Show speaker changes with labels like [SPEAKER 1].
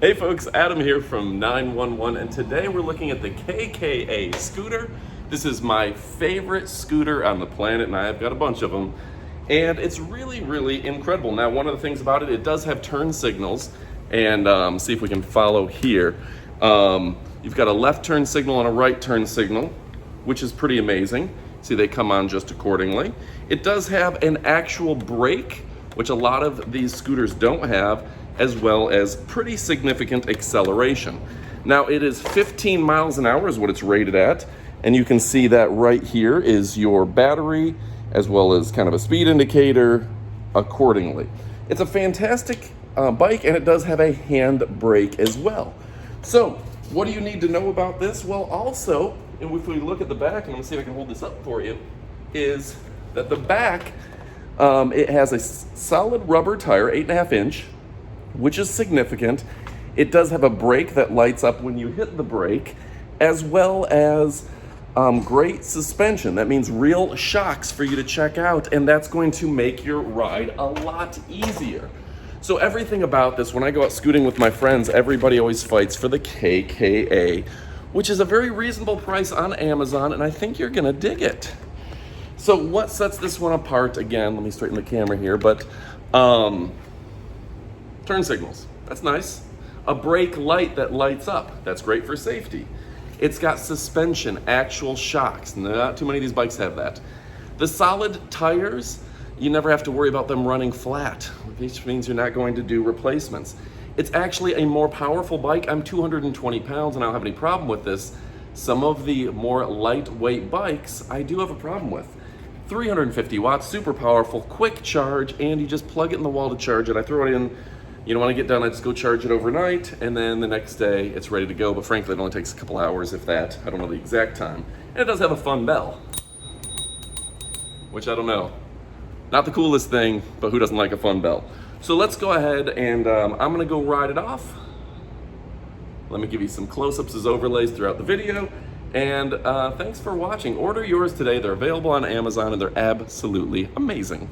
[SPEAKER 1] Hey folks, Adam here from 911, and today we're looking at the KKA scooter. This is my favorite scooter on the planet, and I've got a bunch of them. And it's really incredible. Now, one of the things about it, it does have turn signals, and see if we can follow here. You've got a left turn signal and a right turn signal, which is pretty amazing. See, they come on just accordingly. It does have an actual brake, which a lot of these scooters don't have, as well as pretty significant acceleration. Now, it is 15 miles an hour is what it's rated at, and you can see that right here is your battery, as well as kind of a speed indicator accordingly. It's a fantastic bike, and it does have a hand brake as well. So, what do you need to know about this? Well, also, if we look at the back, and I'm gonna see if I can hold this up for you, is that the back, it has a solid rubber tire, 8.5 inch, which is significant. It does have a brake that lights up when you hit the brake, as well as great suspension. That means real shocks for you to check out, and that's going to make your ride a lot easier. So everything about this, when I go out scooting with my friends, everybody always fights for the KKA, which is a very reasonable price on Amazon, and I think you're gonna dig it. So what sets this one apart? Again, let me straighten the camera here, but turn signals, that's nice. A brake light that lights up, that's great for safety. It's got suspension, actual shocks. Not too many of these bikes have that. The solid tires, you never have to worry about them running flat, which means you're not going to do replacements. It's actually a more powerful bike. I'm 220 pounds and I don't have any problem with this. Some of the more lightweight bikes, I do have a problem with. 350 watts, super powerful, quick charge, and you just plug it in the wall to charge it. I throw it in. You know, when I get done, I just go charge it overnight, and then the next day it's ready to go. But frankly, it only takes a couple hours, if that. I don't know the exact time. And it does have a fun bell, which I don't know. Not the coolest thing, but who doesn't like a fun bell? So let's go ahead and I'm gonna go ride it off. Let me give you some close-ups as overlays throughout the video. And thanks for watching. Order yours today. They're available on Amazon, and they're absolutely amazing.